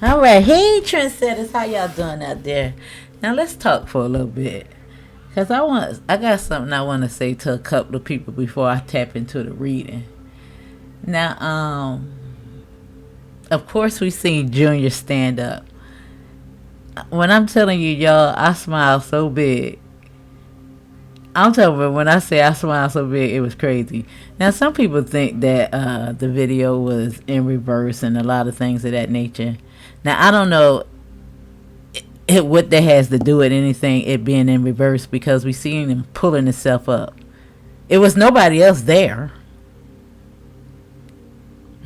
All right, hey trendsetters, how y'all doing out there? Now let's talk for a little bit, cause I got something I want to say to a couple of people before I tap into the reading. Now, of course we seen Junior stand up. When I'm telling you, y'all, I smile so big. I'm telling you, when I say I smile so big, it was crazy. Now, some people think that the video was in reverse and a lot of things of that nature. Now, I don't know what that has to do with anything, it being in reverse, because we seen him pulling himself up. It was nobody else there.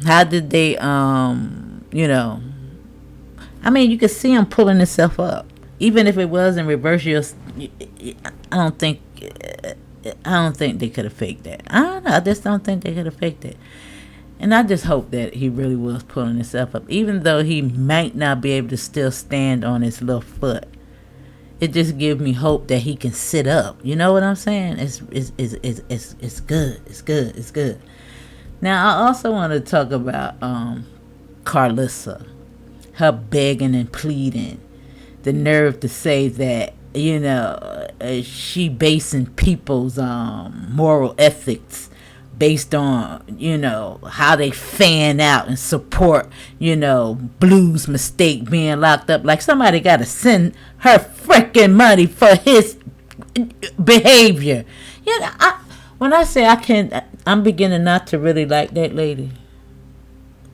How did they, I mean, you could see him pulling himself up. Even if it was in reverse, I don't think, I don't think they could have faked that. I don't know. I just don't think they could have faked it. And I just hope that he really was pulling himself up, even though he might not be able to still stand on his little foot. It just gives me hope that he can sit up. You know what I'm saying? It's good. It's good. It's good. Now I also want to talk about Carissa, her begging and pleading, the nerve to say that she basing people's moral ethics based on how they fan out and support Blue's mistake being locked up. Like somebody got to send her freaking money for his behavior. When I say I'm beginning not to really like that lady.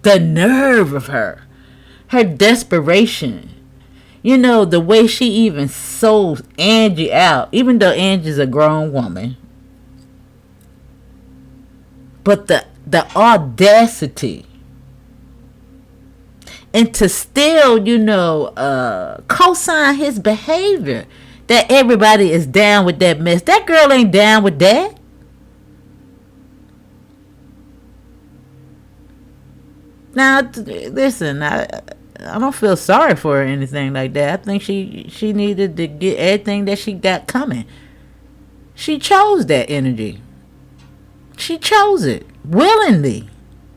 The nerve of her desperation. The way she even sold Angie out, even though Angie's a grown woman. But the audacity. And to still, co-sign his behavior. That everybody is down with that mess. That girl ain't down with that. Now, listen, I don't feel sorry for her or anything like that. I think she needed to get everything that she got coming. She chose that energy. She chose it willingly.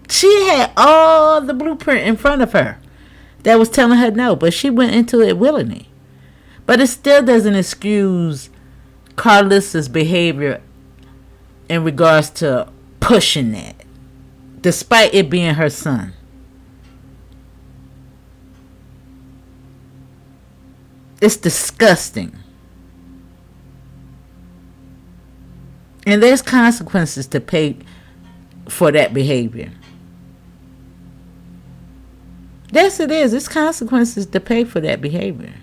She had all the blueprint in front of her that was telling her no, but she went into it willingly. But it still doesn't excuse Carissa's behavior in regards to pushing that, despite it being her son. It's disgusting. And there's consequences to pay for that behavior. Yes, it is. There's consequences to pay for that behavior.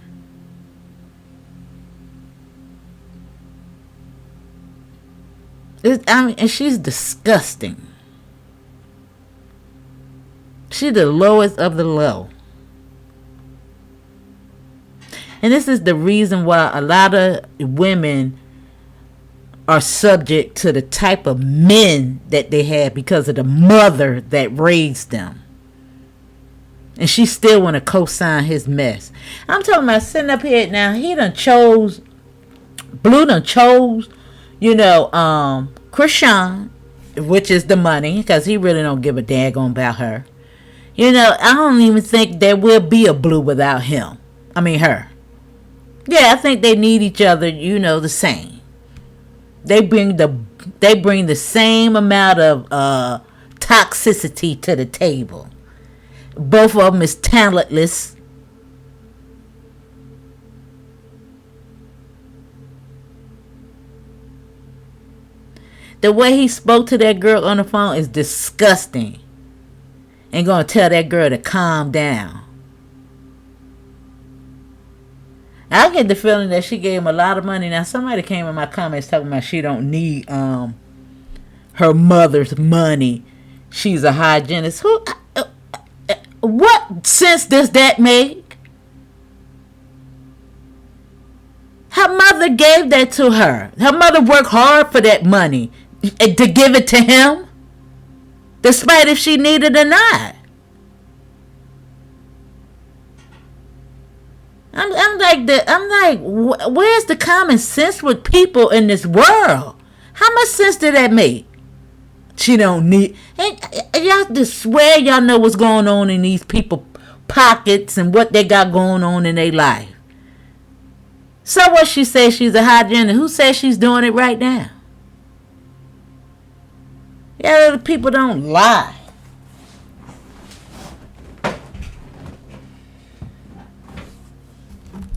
And she's disgusting. She's the lowest of the low. And this is the reason why a lot of women are subject to the type of men that they have because of the mother that raised them. And she still want to co-sign his mess. I'm talking about sitting up here now. Blue done chose, Chrisean, which is the money, because he really don't give a daggone about her. I don't even think there will be a Blue without him. I mean her. Yeah, I think they need each other, the same. They bring the same amount of toxicity to the table. Both of them is talentless. The way he spoke to that girl on the phone is disgusting. And gonna tell that girl to calm down. I get the feeling that she gave him a lot of money. Now, somebody came in my comments talking about she don't need her mother's money. She's a hygienist. What sense does that make? Her mother gave that to her. Her mother worked hard for that money to give it to him, despite if she needed it or not. I'm like, where's the common sense with people in this world? How much sense did that make? She don't need, and y'all just swear y'all know what's going on in these people pockets and what they got going on in their life. So what she says she's a hygienist. Who says she's doing it right now? Yeah, the people don't lie.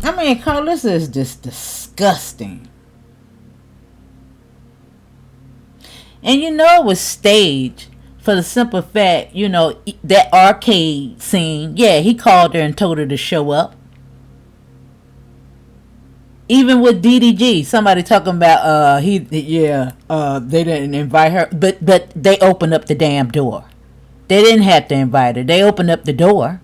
I mean, Carissa is just disgusting. And you know it was staged for the simple fact, you know, that arcade scene. Yeah, he called her and told her to show up. Even with DDG, somebody talking about they didn't invite her, but they opened up the damn door. They didn't have to invite her. They opened up the door.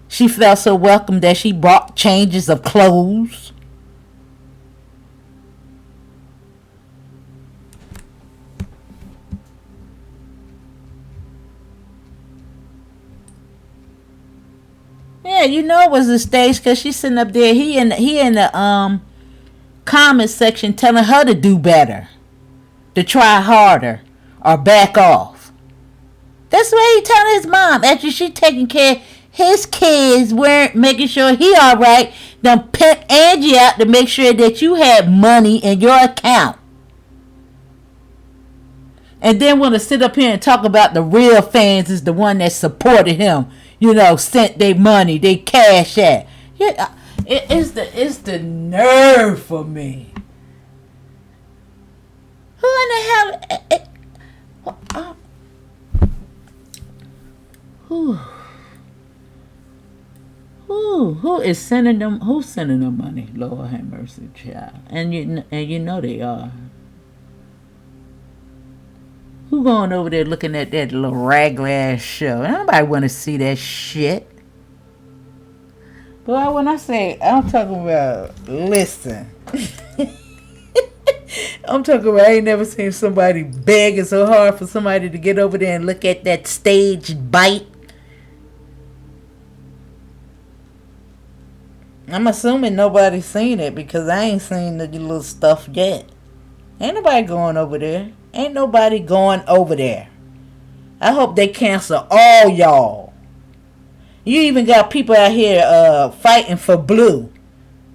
She felt so welcome that she bought changes of clothes. Yeah, you know it was a stage because she's sitting up there. He in the comment section telling her to do better, to try harder, or back off. That's what he telling his mom after she taking care of his kids, making sure he all right. Then pimp Angie out to make sure that you had money in your account. And then want to sit up here and talk about the real fans is the one that supported him. You know, sent their money, they cash at. Yeah, it's the nerve for me. Who in the hell? Who is sending them? Who's sending them money? Lord have mercy, child. And you know they are. Who going over there looking at that little raglass show? Nobody want to see that shit. But when I say, I'm talking about, listen. I'm talking about, I ain't never seen somebody begging so hard for somebody to get over there and look at that stage bite. I'm assuming nobody's seen it because I ain't seen the little stuff yet. Ain't nobody going over there. Ain't nobody going over there. I hope they cancel all y'all. You even got people out here fighting for Blue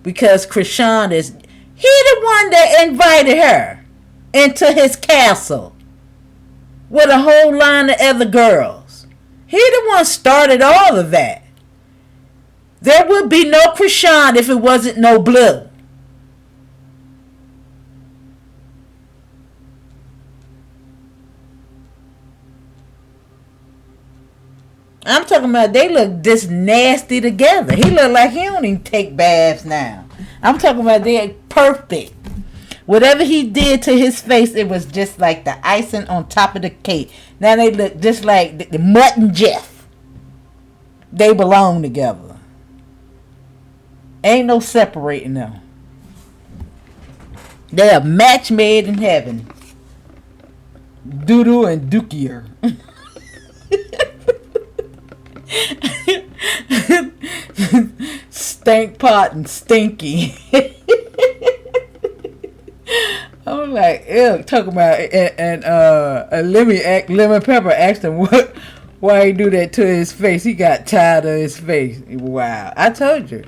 because Chrisean is... He the one that invited her into his castle with a whole line of other girls. He the one started all of that. There would be no Chrisean if it wasn't no Blue. I'm talking about they look this nasty together. He look like he don't even take baths now. I'm talking about they're perfect. Whatever he did to his face, it was just like the icing on top of the cake. Now they look just like the Mutt and Jeff. They belong together. Ain't no separating them. They are match made in heaven. Doodoo and Dookier. Stank pot and stinky. I'm like, ew, talking about and Lemon Pepper asked him why he do that to his face. He got tired of his face. Wow, I told you,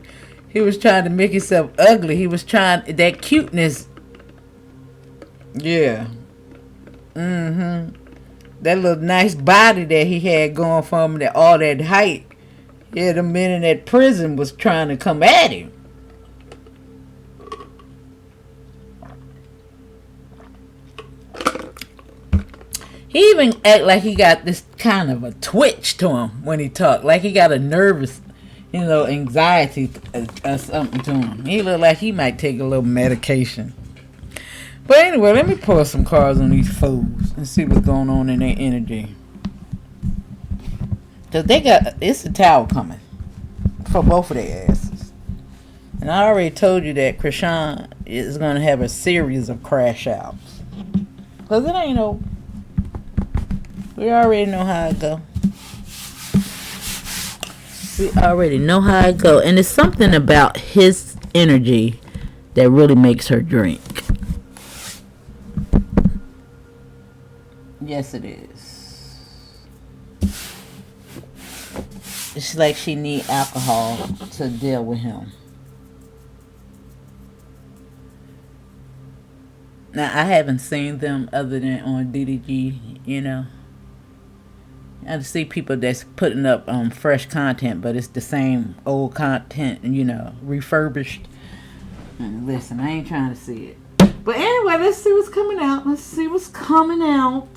he was trying to make himself ugly. He was trying that cuteness. Yeah. That little nice body that he had going for him, that all that height. Yeah, the men in that prison was trying to come at him. He even act like he got this kind of a twitch to him when he talked. Like he got a nervous, anxiety or something to him. He look like he might take a little medication. But anyway, let me pull some cards on these fools and see what's going on in their energy. Because it's a tower coming for both of their asses. And I already told you that Chrisean is going to have a series of crash outs. Because it ain't no... We already know how it go. We already know how it go. And it's something about his energy that really makes her drink. Yes, it is. It's like she need alcohol to deal with him. Now, I haven't seen them other than on DDG, you know. I see people that's putting up fresh content, but it's the same old content, you know, refurbished. And listen, I ain't trying to see it. But anyway, let's see what's coming out. Let's see what's coming out.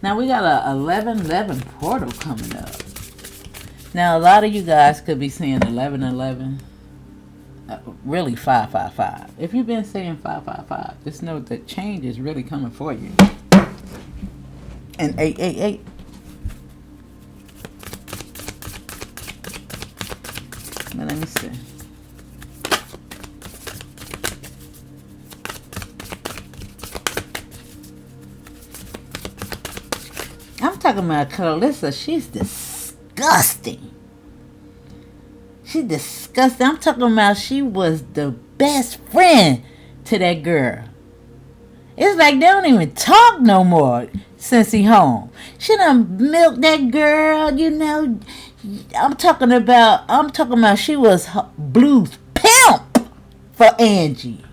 Now, we got a 11/11 portal coming up. Now, a lot of you guys could be seeing 11/11. Really 555. If you've been saying 555, just know that change is really coming for you. And 888. But let me see. I'm talking about Carissa. She's disgusting. She's disgusting. I'm talking about she was the best friend to that girl. It's like they don't even talk no more since he home. She done milked that girl, you know. I'm talking about she was Blue's pimp for Angie.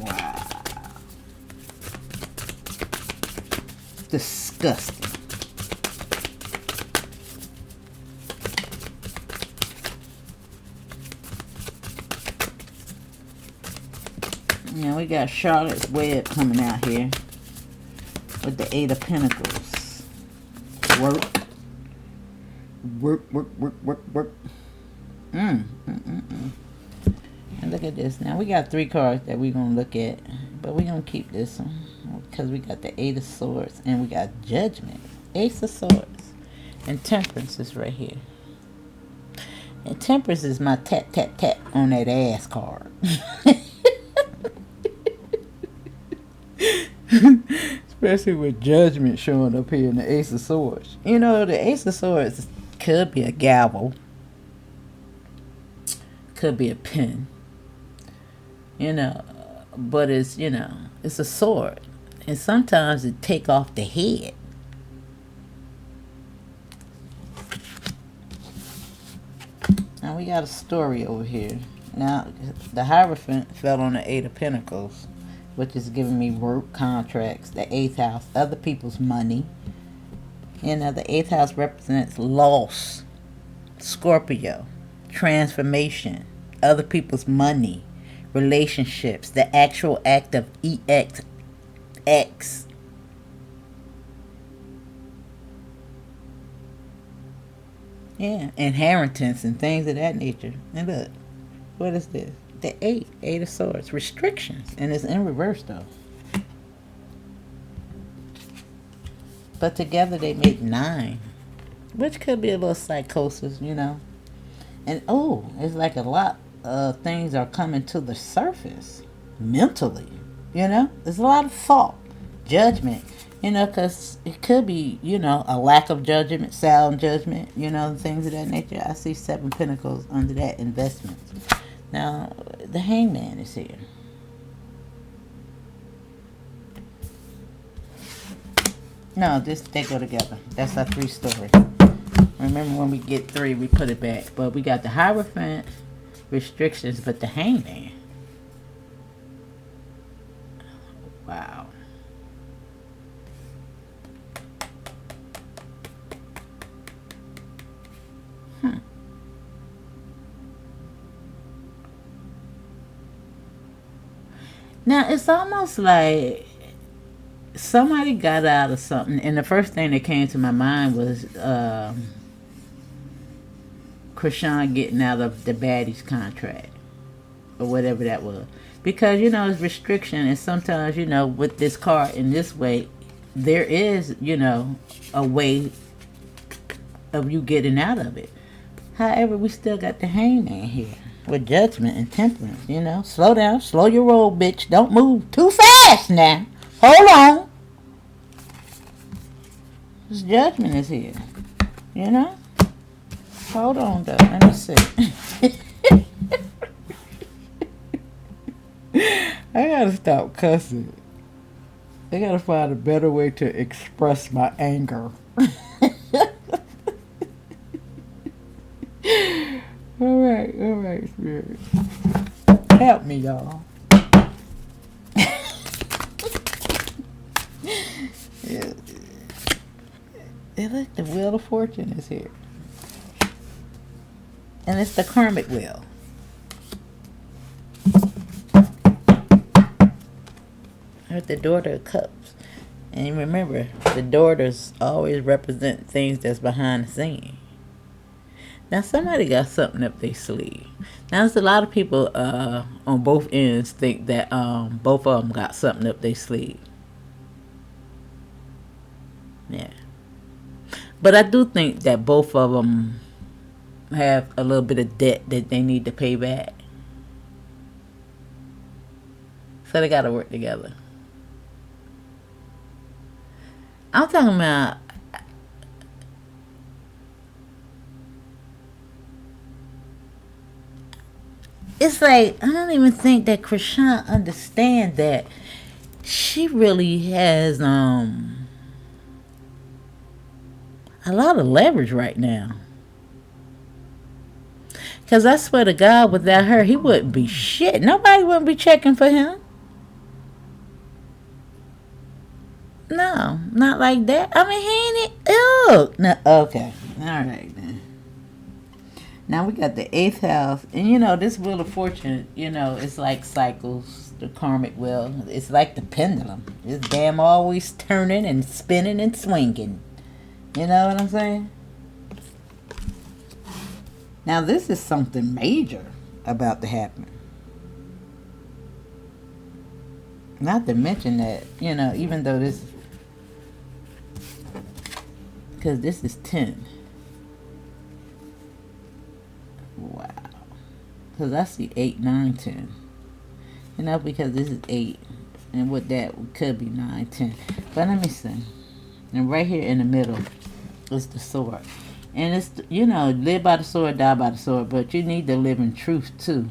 Wow. Disgusting. Yeah, we got Charlotte's Web coming out here with the 8 of Pentacles. Work. And look at this. Now we got 3 cards that we're going to look at, but we're going to keep this one because we got the 8 of Swords and we got Judgment. Ace of Swords. And Temperance is right here. And Temperance is my tap, tap, tap on that ass card. Especially with Judgment showing up here in the Ace of Swords. You know, the Ace of Swords could be a gavel. Could be a pen. You know, but it's, you know, it's a sword. And sometimes it take off the head. Now we got a story over here. Now, the Hierophant fell on the 8 of Pentacles, which is giving me work, contracts, the 8th house, other people's money. You know, the 8th house represents loss, Scorpio, transformation, other people's money, relationships, the actual act of EX. Yeah, inheritance and things of that nature. And look, what is this? The 8 of Swords, restrictions, and it's in reverse though. But together they make 9, which could be a little psychosis, you know. And oh, it's like a lot of things are coming to the surface mentally, you know. There's a lot of thought, judgment, you know, because it could be, you know, a lack of judgment, sound judgment, you know, things of that nature. I see 7 Pentacles under that, investment. Now, the Hangman is here. No, they go together. That's our 3 story. Remember when we get 3, we put it back. But we got the Hierophant, restrictions, but the Hangman. Wow. Now, it's almost like somebody got out of something, and the first thing that came to my mind was Chrisean getting out of the baddies contract, or whatever that was. Because, you know, it's restriction, and sometimes, you know, with this card in this way, there is, you know, a way of you getting out of it. However, we still got the Hangman here. With judgment and temperance, you know. Slow down. Slow your roll, bitch. Don't move too fast now. Hold on. This judgment is here. You know? Hold on, though. Let me see. I gotta stop cussing. I gotta find a better way to express my anger. All right, Spirit. Help me, y'all. Yeah. Look, the Wheel of Fortune is here. And it's the Karmic wheel. With the Daughter of Cups. And remember, the daughters always represent things that's behind the scene. Now, somebody got something up their sleeve. Now, there's a lot of people on both ends think that both of them got something up their sleeve. Yeah. But I do think that both of them have a little bit of debt that they need to pay back. So they got to work together. I'm talking about it's like I don't even think that Chrisean understands that she really has a lot of leverage right now. Cause I swear to God, without her, he wouldn't be shit. Nobody wouldn't be checking for him. No, not like that. I mean, he ain't. Ew. No, okay. All right, then. Now we got the 8th house. And, you know, this Wheel of Fortune, you know, it's like cycles. The Karmic wheel. It's like the pendulum. It's damn always turning and spinning and swinging. You know what I'm saying? Now, this is something major about to happen. Not to mention that, you know, even though this... Because this is 10. Wow. Because I see 8, 9, 10. You know, because this is 8. And with that, could be 9, 10. But let me see. And right here in the middle is the sword. And it's, you know, live by the sword, die by the sword. But you need to live in truth, too.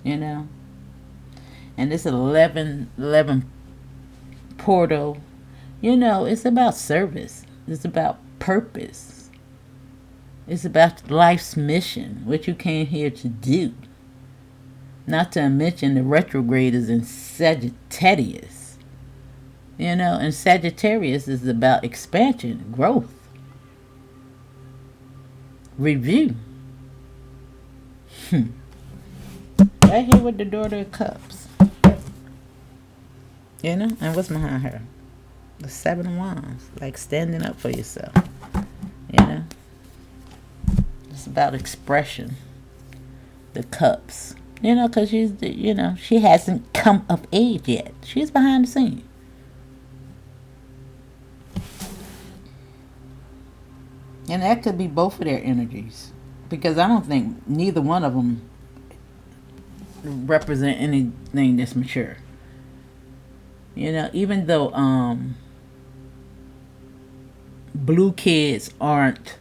You know? And this 11 portal, you know, it's about service. It's about purpose. It's about life's mission, what you came here to do. Not to mention the retrograde is in Sagittarius. You know, and Sagittarius is about expansion, growth, review. Right here with the Daughter of Cups. You know, and what's behind her? The 7 of Wands, like standing up for yourself. You know, it's about expression. The Cups, you know, because she's, you know, she hasn't come of age yet. She's behind the scene. And that could be both of their energies, because I don't think neither one of them represent anything that's mature. You know, even though blue kids aren't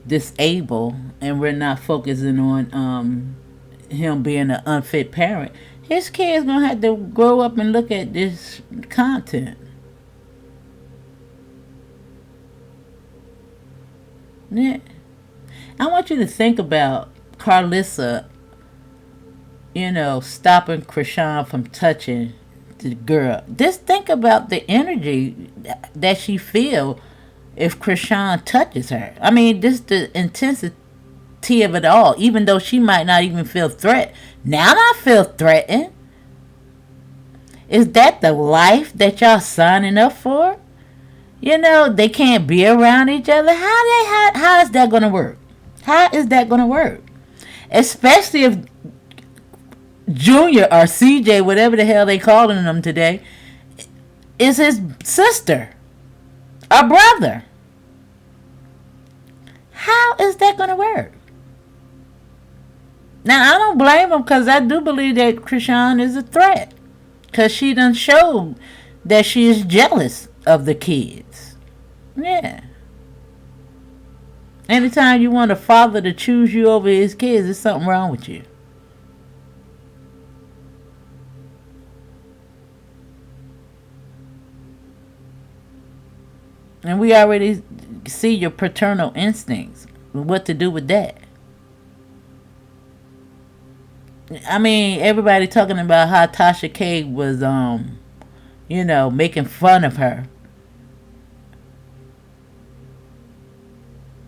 disabled and we're not focusing on him being an unfit parent, his kids gonna have to grow up and look at this content. Yeah. I want you to think about Carissa, you know, stopping Chrisean from touching the girl. Just think about the energy that she feel if Chrisean touches her. I mean, just the intensity of it all. Even though she might not even feel threat. Now I feel threatened. Is that the life that y'all signing up for? You know, they can't be around each other. How is that gonna work? How is that gonna work? Especially if Junior or CJ, whatever the hell they calling them today, is his sister or brother. How is that going to work? Now, I don't blame him, because I do believe that Chrisean is a threat, because she done showed that she is jealous of the kids. Yeah. Anytime you want a father to choose you over his kids, there's something wrong with you. And we already see your paternal instincts. What to do with that? I mean, everybody talking about how Tasha K was, making fun of her.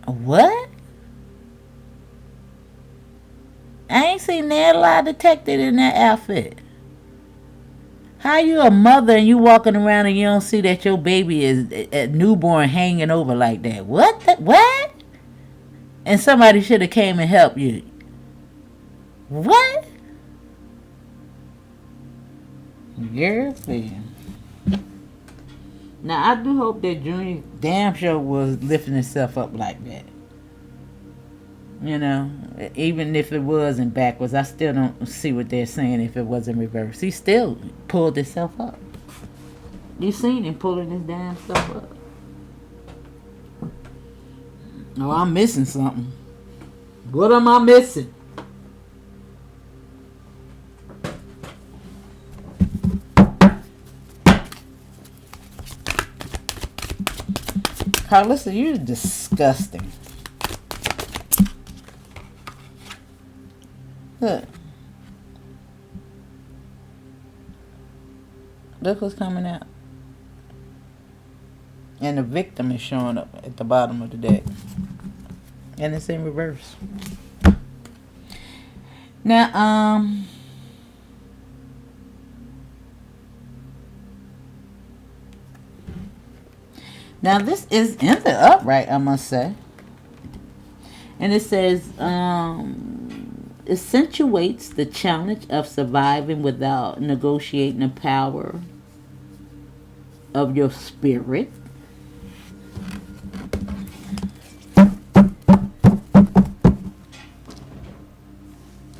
What? I ain't seen that lie detected in that outfit. How you a mother and you walking around and you don't see that your baby is a newborn hanging over like that? What? What? And somebody should have came and helped you. What? Girlfriend. Now I do hope that Junior damn sure was lifting himself up like that. You know, even if it wasn't backwards, I still don't see what they're saying if it was in reverse. He still pulled himself up. You seen him pulling his damn stuff up. Oh, I'm missing something. What am I missing? Carissa, you're disgusting. Look. Look what's coming out. And the victim is showing up at the bottom of the deck. And it's in reverse. Now, now this is in the upright, I must say. And it says, accentuates the challenge of surviving without negotiating the power of your spirit.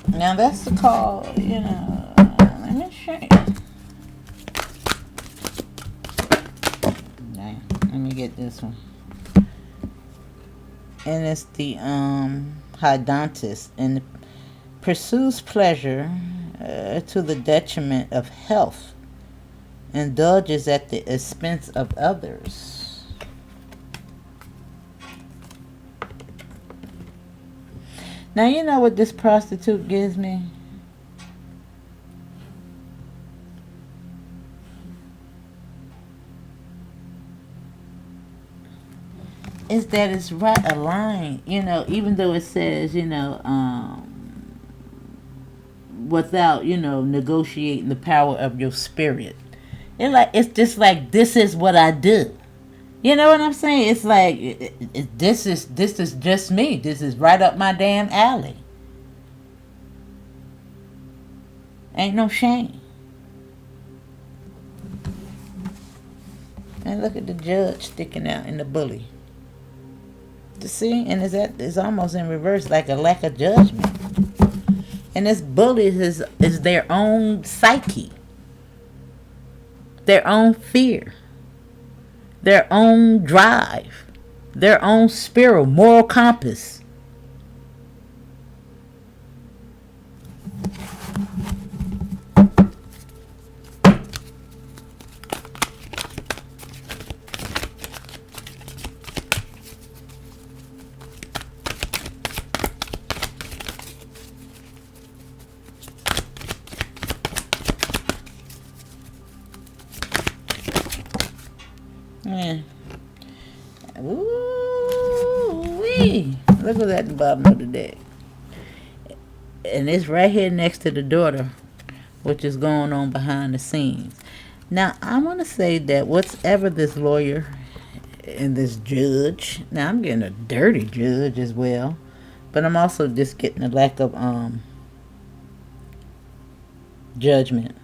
Now that's the call, let me show you. Let me get this one. And it's the Hydantis, and pursues pleasure to the detriment of health, indulges at the expense of others. Now you know what this prostitute gives me? Is that it's right aligned, even though it says, without, negotiating the power of your spirit. It's just like, this is what I do. You know what I'm saying? It's like, this is just me. This is right up my damn alley. Ain't no shame. And look at the judge sticking out in the bully. To see, and it's almost in reverse, like a lack of judgment. And this bully is their own psyche, their own fear, their own drive, their own spirit, moral compass. Yeah. Ooh-wee. Look what's at the bottom of the deck. And it's right here next to the daughter, which is going on behind the scenes. Now, I want to say that whatever this lawyer and this judge, now I'm getting a dirty judge as well, but I'm also just getting a lack of judgment.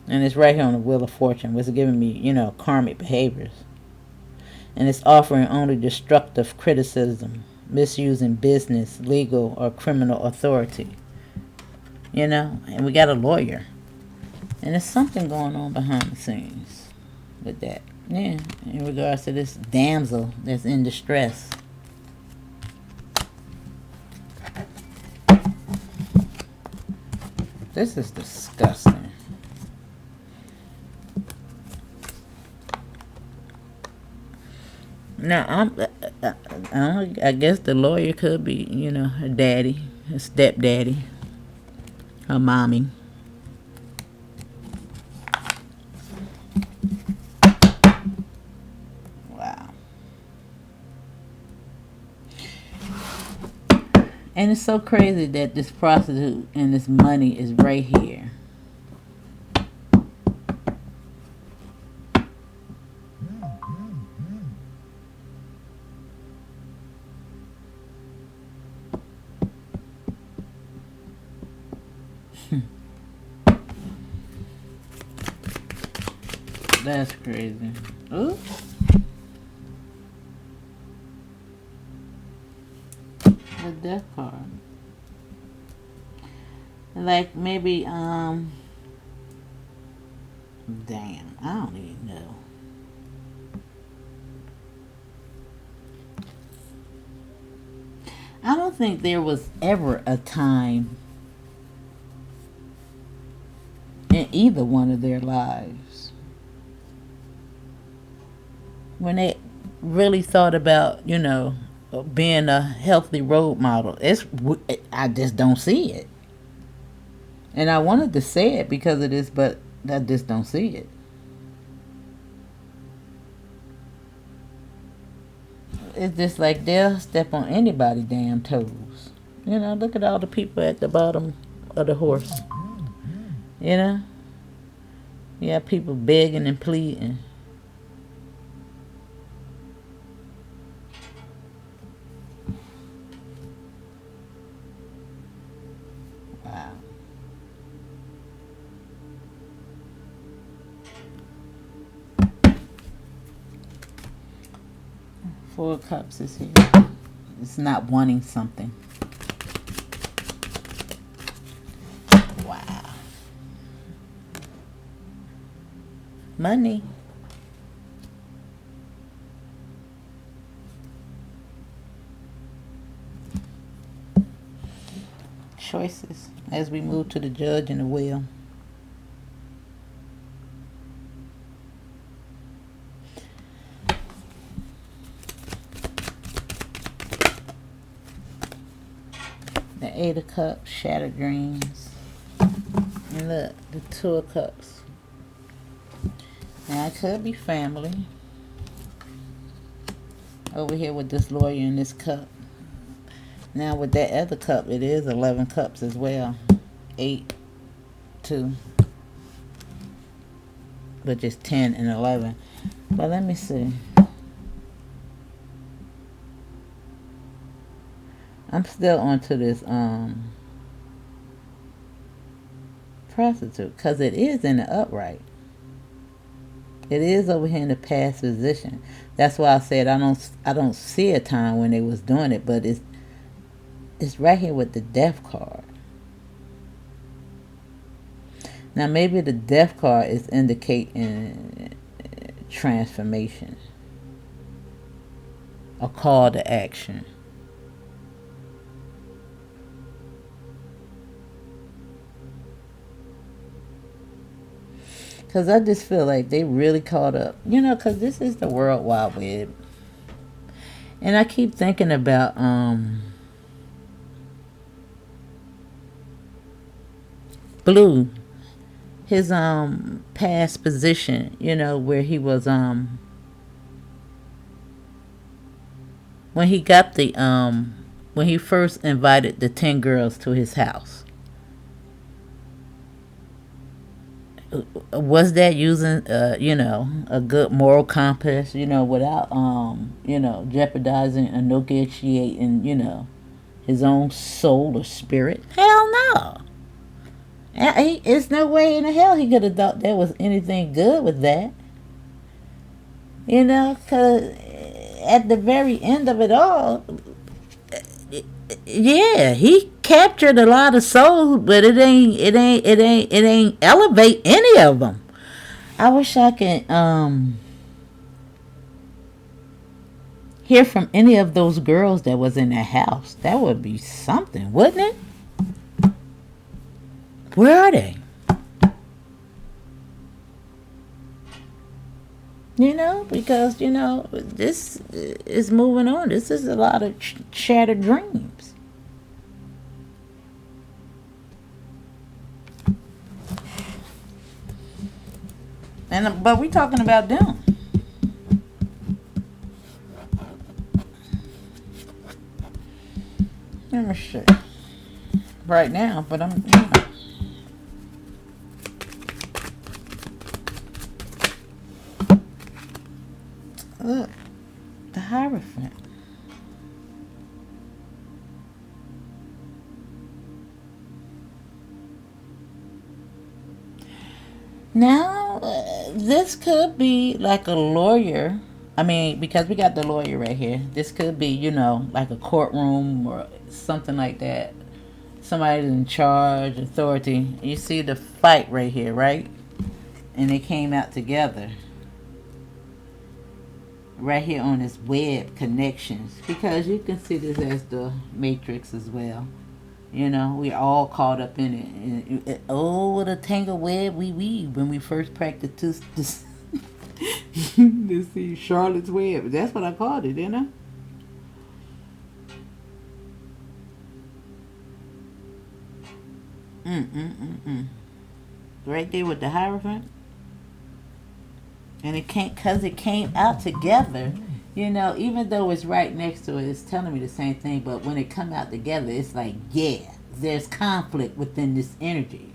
And it's right here on the Wheel of Fortune, which is giving me, karmic behaviors. And it's offering only destructive criticism, misusing business, legal, or criminal authority. And we got a lawyer. And there's something going on behind the scenes with that. Yeah, in regards to this damsel that's in distress. This is disgusting. Now, I guess the lawyer could be, her daddy, her stepdaddy, her mommy. Wow. And it's so crazy that this prostitute and this money is right here. That's crazy. Ooh. The death card. Like maybe damn, I don't even know. I don't think there was ever a time in either one of their lives when they really thought about, being a healthy role model. I just don't see it. And I wanted to say it because of this, but I just don't see it. It's just like they'll step on anybody's damn toes. Look at all the people at the bottom of the horse. You have people begging and pleading. Wow. 4 of Cups is here. It's not wanting something. Wow. Money. Choices as we move to the Judge and the Wheel. The 8 of Cups, shattered dreams. And look, the 2 of Cups. Now it could be family. Over here with this lawyer and this cup. Now with that other cup, it is 11 cups as well. 8, 2. But just 10 and 11. But let me see. I'm still onto this prostitute because it is in the upright. It is over here in the past position. That's why I said I don't see a time when they was doing it, but it's right here with the death card. Now maybe the death card is indicating transformation, a call to action. Because I just feel like they really caught up. Because this is the World Wide Web. And I keep thinking about Blue. His past position, where he was when he got the when he first invited the 10 girls to his house. Was that using a good moral compass, without jeopardizing or negotiating, his own soul or spirit? Hell no. It's no way in the hell he could have thought there was anything good with that. Because at the very end of it all, yeah, he captured a lot of souls, but it ain't elevate any of them. I wish I could hear from any of those girls that was in that house. That would be something, wouldn't it? Where are they? You know, because, you know, this is moving on. This is a lot of shattered dreams. But we talking about them. Let me see. Right now, but I'm, you know. Look, the Hierophant. Now, this could be like a lawyer. I mean, because we got the lawyer right here. This could be, you know, like a courtroom or something like that. Somebody's in charge, authority. You see the fight right here, right? And they came out together. Right here on this web connections. Because you can see this as the matrix as well. You know, we're all caught up in it. Oh, what a tangled web we weave when we first practiced this. To see Charlotte's Web. That's what I called it, didn't I? Right there with the Hierophant. And it can't, because it came out together. You know, even though it's right next to it, it's telling me the same thing. But when it come out together, it's like, yeah, there's conflict within this energy.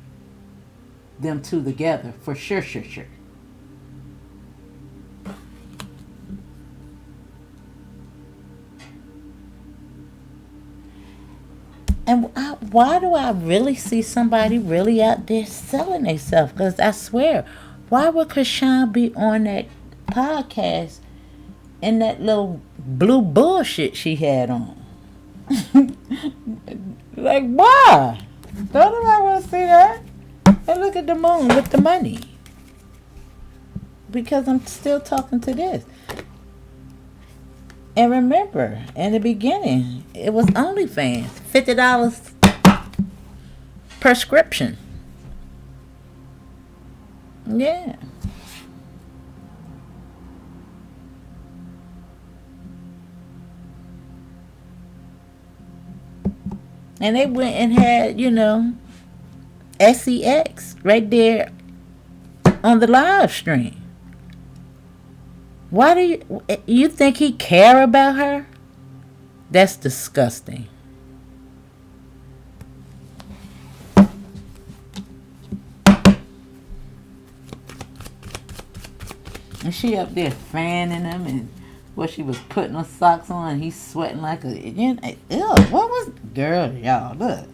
Them two together, for sure. And why do I really see somebody really out there selling themselves? Because I swear, why would Chrisean be on that podcast in that little blue bullshit she had on? Like, why? Don't nobody want to see that? And look at the moon with the money. Because I'm still talking to this. And remember, in the beginning, it was OnlyFans. $50 prescription. Yeah. And they went and had, you know, SEX right there on the live stream. Why do you think he care about her? That's disgusting. And she up there fanning him, and what she was putting her socks on, and he's sweating like a, you know, ew, what was, girl, y'all, look.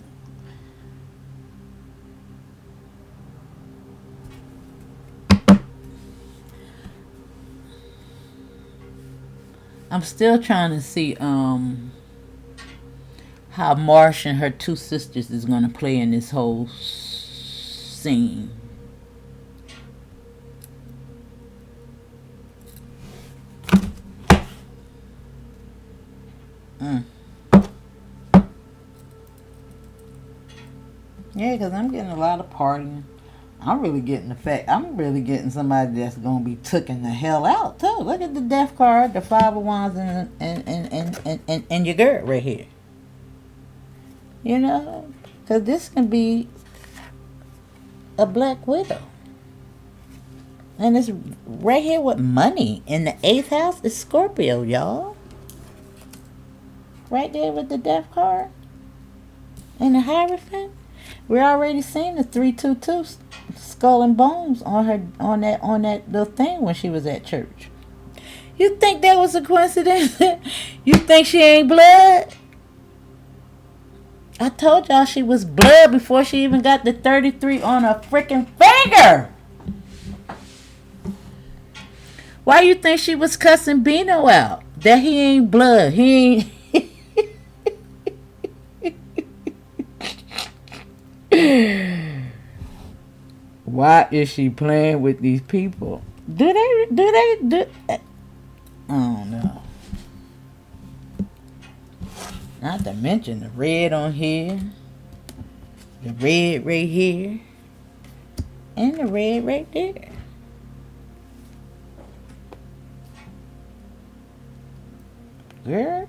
I'm still trying to see how Marsh and her two sisters is gonna play in this whole scene. Yeah, because I'm getting a lot of partying. I'm really getting the fact. I'm really getting somebody that's gonna be tooken the hell out too. Look at the death card, the 5 of Wands, and your girl right here. You know, because this can be a Black Widow, and it's right here with money. In the 8th house is Scorpio, y'all. Right there with the death card and the Hierophant. We already seen the 322 skull and bones on her on that little thing when she was at church. You think that was a coincidence? You think she ain't blood? I told y'all she was blood before she even got the 33 on her freaking finger. Why you think she was cussing Bino out? That he ain't blood. He ain't. Why is she playing with these people? Do they? I don't know. Not to mention the red on here, the red right here, and the red right there. Girl.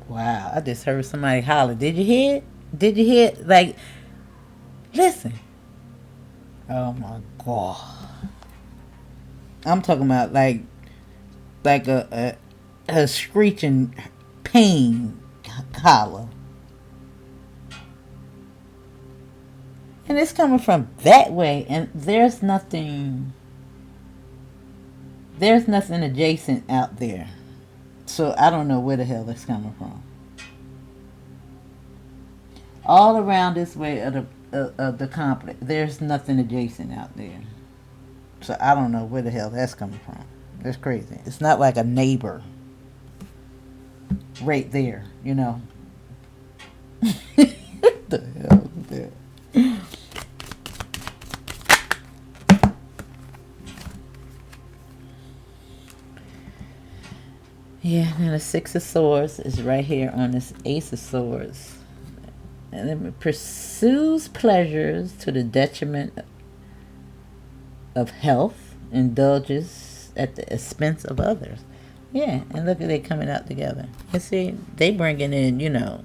Wow, I just heard somebody holler. Did you hear it? Did you hear it? Like, listen. Oh my God. I'm talking about like a screeching pain holler. And it's coming from that way, and there's nothing adjacent out there. So I don't know where the hell it's coming from. All around this way of the complex, there's nothing adjacent out there. So I don't know where the hell that's coming from. That's crazy. It's not like a neighbor right there, you know. What the hell is that? Yeah, now the Six of Swords is right here on this Ace of Swords. And it pursues pleasures to the detriment of health, indulges at the expense of others. Yeah, and look at they coming out together. You see, they bringing in, you know,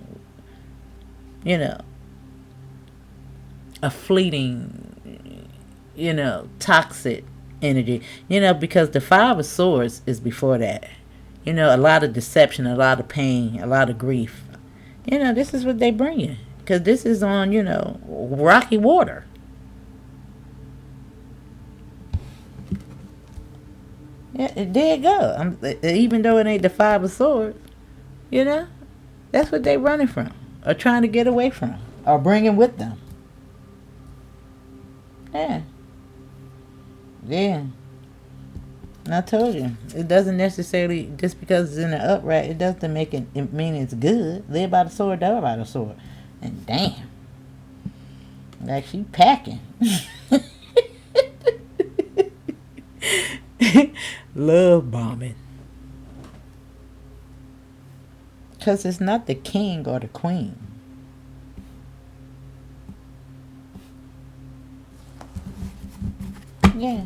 a fleeting, toxic energy. Because the Five of Swords is before that. A lot of deception, a lot of pain, a lot of grief. This is what they bringing. Because this is on, rocky water. Yeah, there you go. Even though it ain't the Five of Swords, that's what they running from. Or trying to get away from. Or bringing with them. Yeah. Yeah. And I told you, it doesn't necessarily, just because it's in the upright, it doesn't make it mean it's good. Live by the sword, die by the sword. And damn. Like she packing. Love bombing. Because it's not the king or the queen. Yeah.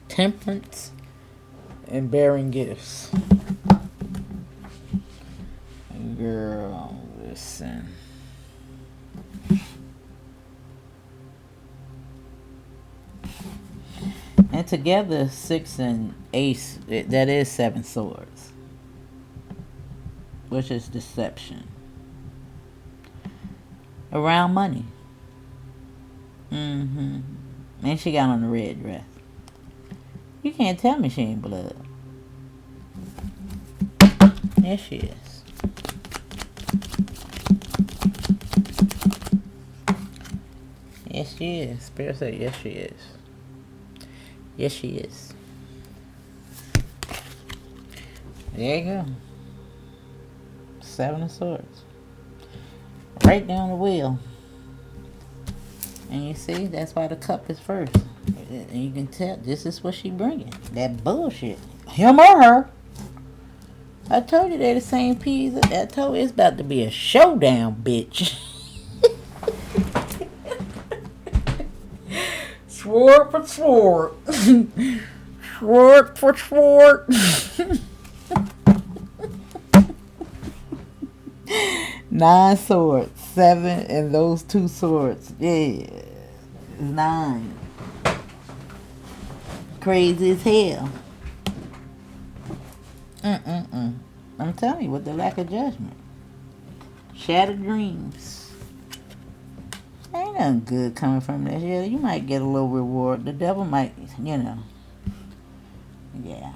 Temperance and bearing gifts. Girl, listen. And together, 6 and Ace, that is 7 swords. Which is deception. Around money. And she got on the red dress. You can't tell me she ain't blood. Yes, she is. Yes, she is. Spirit said, yes, she is. Yes, she is. There you go. 7 of Swords. Right down the wheel. And you see, that's why the cup is first. And you can tell, this is what she bringing. That bullshit. Him or her. I told you they're the same peas. I told you it's about to be a showdown, bitch. Sword for sword. Sword for sword. 9 swords. 7 and those 2 swords. Yeah. 9. Crazy as hell. I'm telling you, with the lack of judgment. Shattered dreams. Ain't nothing good coming from this. Yeah, you might get a little reward. The devil might, Yeah.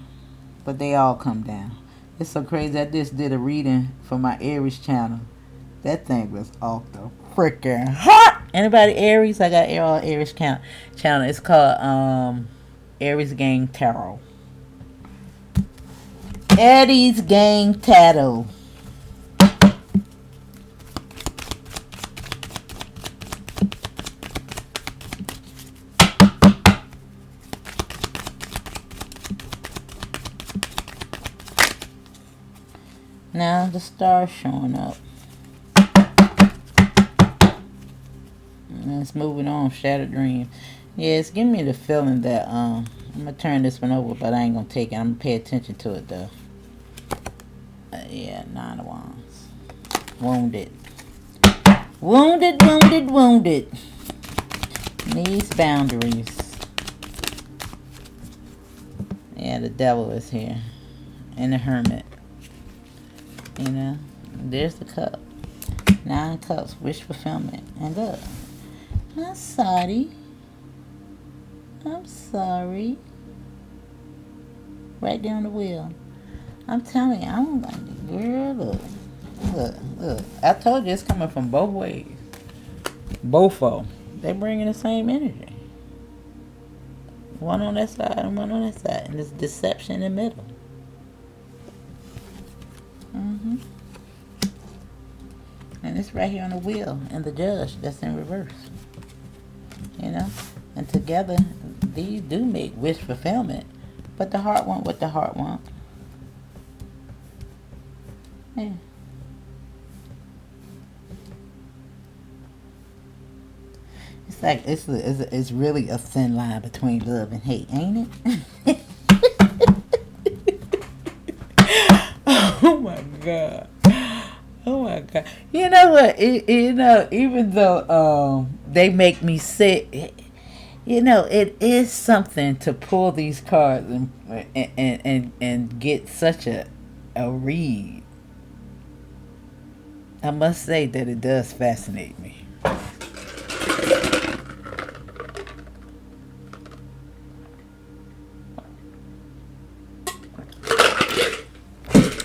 But they all come down. It's so crazy. I just did a reading for my Aries channel. That thing was off the freaking hot. Anybody Aries? I got all Aries channel. It's called Aries Gang Tarot. Eddie's Gang Tarot. Now the star's showing up. Let's move it on. Shattered dreams. Yeah, it's giving me the feeling that I'm gonna turn this one over, but I ain't gonna take it. I'm gonna pay attention to it though. Yeah, 9 of Wands. Wounded. Wounded, wounded, wounded. Needs boundaries. Yeah, the devil is here. And the hermit. You know, there's the cup. 9 cups, wish fulfillment. And look. I'm sorry. I'm sorry. Right there on the wheel. I'm telling you, I'm like, girl, look. Look, look. I told you it's coming from both ways. Both of them. They bringing the same energy. One on that side and one on that side. And there's deception in the middle. And it's right here on the wheel. And the judge that's in reverse. You know? And together, these do make wish fulfillment. But the heart want what the heart want. Yeah. It's like it's really a thin line between love and hate, ain't it? Oh my God. Oh my God. You know what? Even though they make me sick, it is something to pull these cards and get such a read. I must say that it does fascinate me.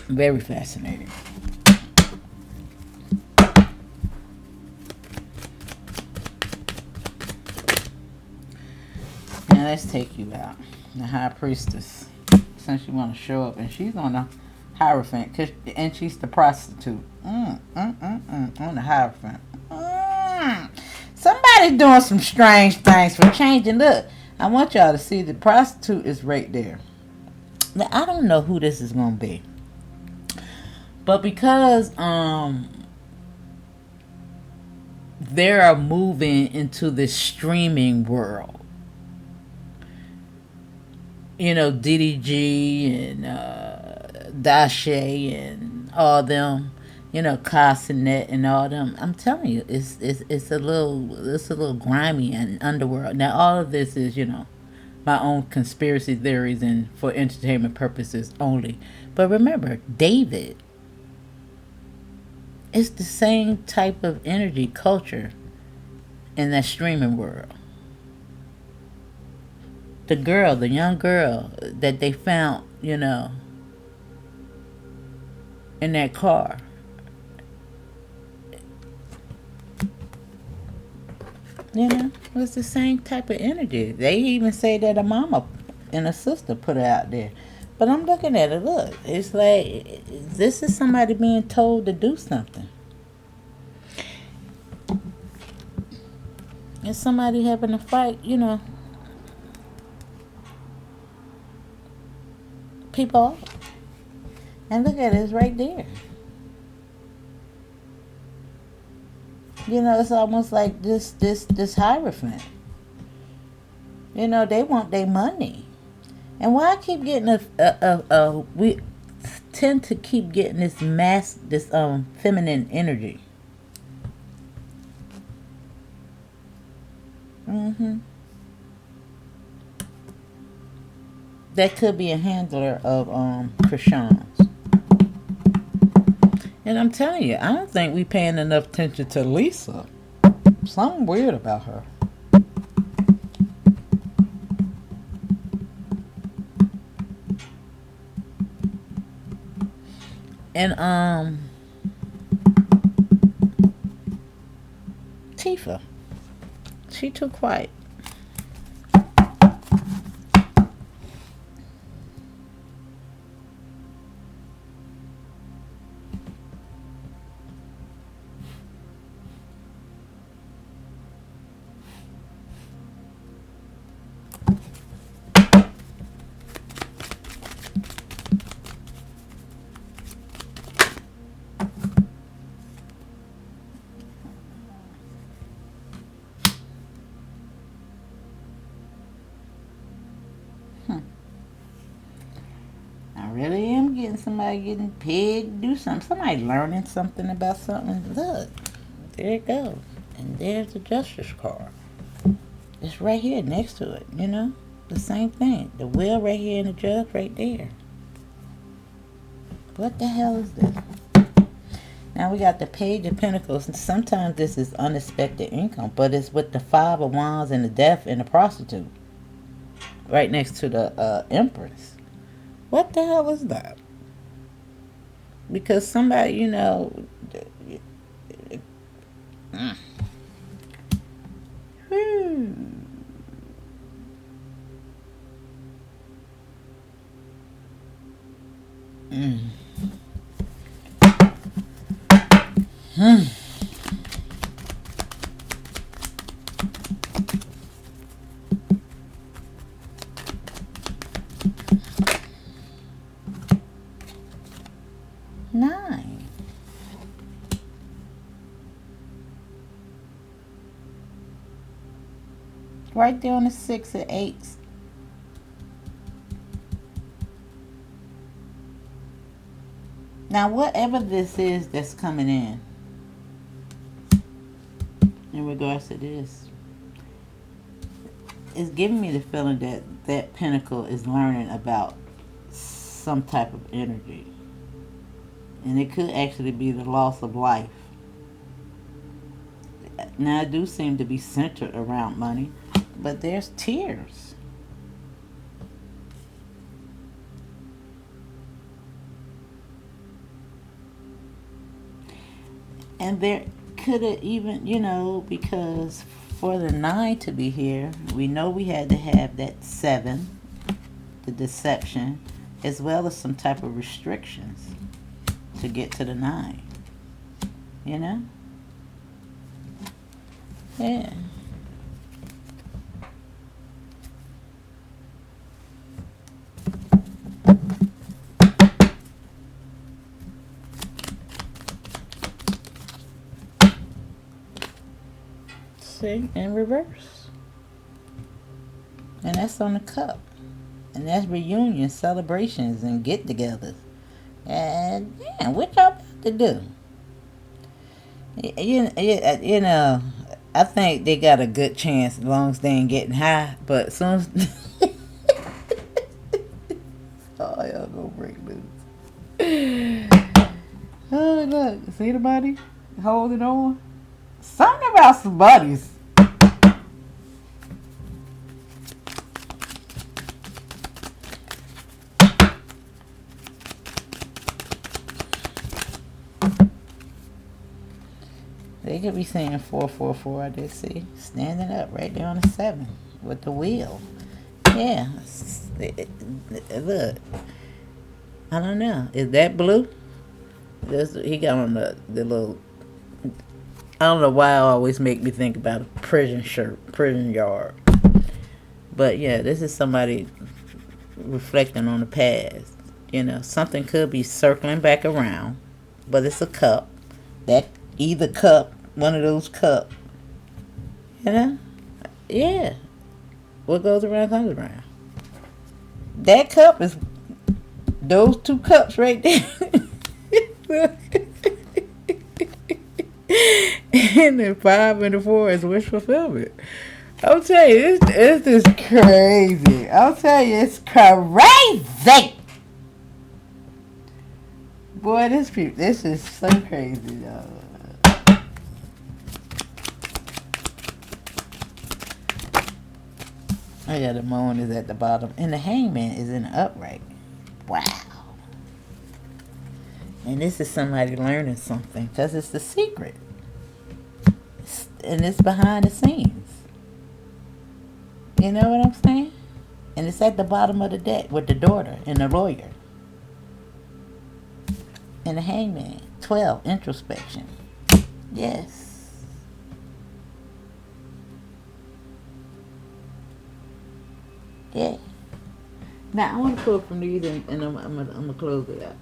Very fascinating. Now let's take you out. The High Priestess. Since you want to show up. And she's on the Hierophant. And she's the prostitute. On the Hierophant. Somebody doing some strange things for changing. Look, I want y'all to see the prostitute is right there. Now, I don't know who this is going to be. But because they're moving into this streaming world. DDG and Dashe and all them, Cosnet and all them. I'm telling you, it's a little grimy and underworld. Now all of this is, my own conspiracy theories and for entertainment purposes only. But remember, David. It's the same type of energy culture in that streaming world. The young girl that they found, in that car. It's the same type of energy. They even say that a mama and a sister put it out there. But I'm looking at it, look, it's like, this is somebody being told to do something. It's somebody having a fight, people. And look at it, it's right there. It's almost like this Hierophant. They want their money. And why I keep getting we tend to keep getting this feminine energy. That could be a handler of Chrisean's. And I'm telling you, I don't think we paying enough attention to Lisa. Something weird about her. And Tifa, she too quiet. I really am getting somebody getting paid to do something. Somebody learning something about something. Look, there it goes. And there's the justice card. It's right here next to it, you know? The same thing. The will right here and the judge right there. What the hell is this? Now we got the Page of Pentacles. And sometimes this is unexpected income, but it's with the Five of Wands and the Death and the Prostitute. Right next to the Empress. What the hell is that? Because somebody, you know... Nine. Right there on the Six of Eights. Now, whatever this is that's coming in regards to this, is giving me the feeling that that Pentacle is learning about some type of energy. And it could actually be the loss of life. Now, it do seem to be centered around money, but there's tears. And there could have even, you know, because for the 9 to be here, we know we had to have that 7, the deception, as well as some type of restrictions to get to the 9. You know? Yeah. See, in reverse. And that's on the Cup. And that's reunions, celebrations, and get-togethers. And, man, what y'all about to do? You know, I think they got a good chance as long as they ain't getting high. But as soon as... oh, y'all gonna break loose. Oh, look. See the body? Holding on? Something about some buddies. They could be saying 444. I did see. Standing up right there on the 7 with the wheel. Yeah. Look. I don't know. Is that blue? He got on the little... I don't know why it always make me think about a prison shirt, prison yard. But yeah, this is somebody reflecting on the past. You know, something could be circling back around, but it's a cup. That either cup, one of those cups. You know? Yeah. What goes around comes around. That cup is those 2 cups right there. And the 5 and the 4 is wish fulfillment. I'll tell you, this is crazy. I'll tell you, it's crazy. Boy, this is so crazy, though. I got the moon is at the bottom, and the Hangman is in the upright. Wow. And this is somebody learning something, because it's the secret. And it's behind the scenes. You know what I'm saying? And it's at the bottom of the deck with the daughter and the lawyer. And the Hangman. 12, introspection. Yes. Yeah. Now, I want to pull from these and I'm going to close it out.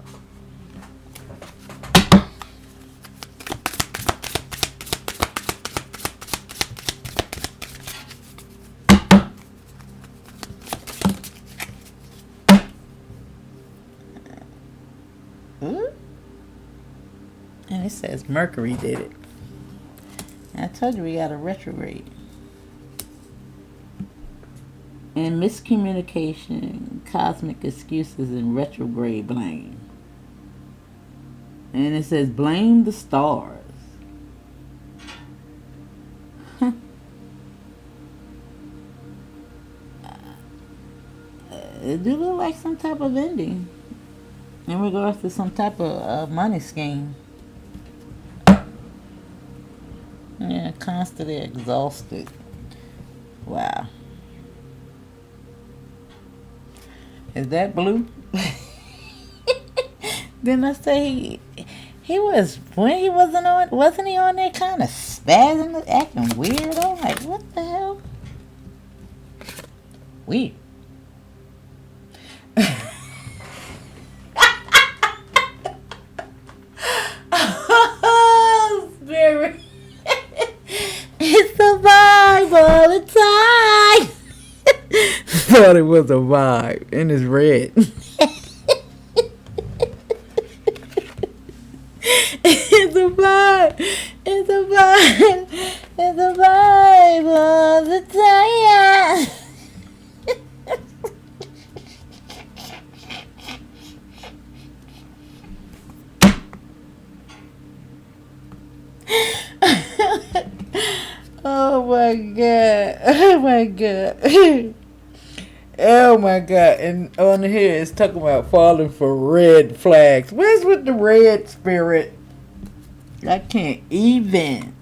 it says Mercury did it. And I told you we got a retrograde. And miscommunication, cosmic excuses, and retrograde blame. And it says blame the stars. It do look like some type of ending in regards to some type of money scheme. Yeah, constantly exhausted. Wow. Is that blue? Didn't I say he was, when he wasn't he on there kind of spazzing, acting weird? I'm like, what the hell? Weird. Spirit. It's a vibe all the time. Thought it was a vibe, and it's red. It's a vibe. It's a vibe. It's a vibe all the time. Oh my god. Oh my god. Oh my god. And on here it's talking about falling for red flags. Where's with the red, Spirit? I can't even.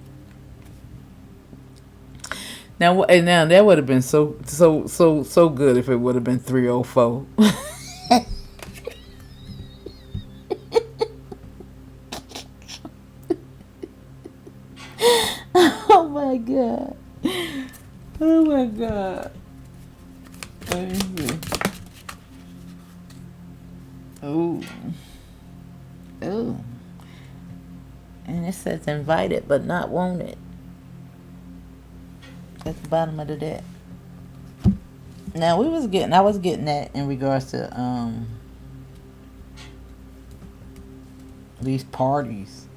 Now that would have been so good if it would have been 304. Oh my god. Oh my god. Oh. Oh. And it says invited but not wanted. At the bottom of the deck. Now I was getting that in regards to these parties.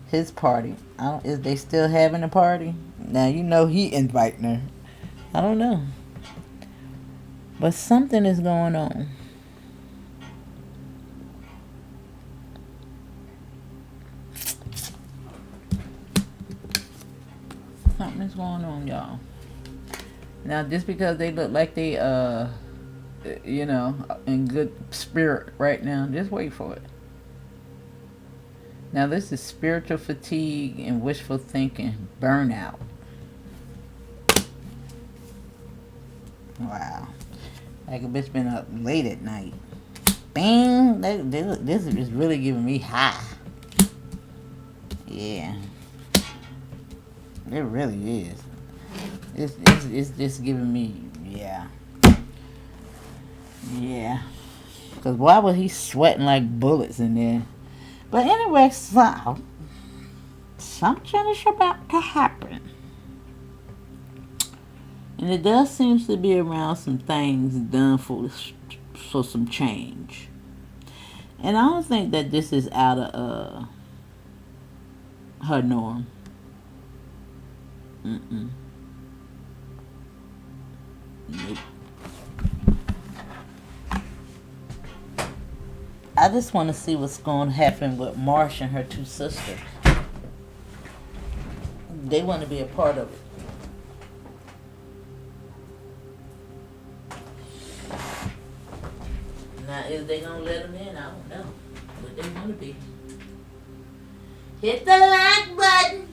His party. Is they still having a party? Now you know he inviting her. I don't know. But something is going on. Something is going on, y'all. Now just because they look like they in good spirit right now, just wait for it. Now this is spiritual fatigue and wishful thinking, burnout. Wow. Like a bitch been up late at night. Bang! This is just really giving me high. Yeah. It really is. It's just giving me, yeah. Yeah. Because why was he sweating like bullets in there? But anyway, so something is about to happen. And it does seem to be around some things done for some change. And I don't think that this is out of her norm. Nope. I just want to see what's going to happen with Marsh and her two sisters. They want to be a part of it. Now, if they going to let them in, I don't know. But they want to be. Hit the like button.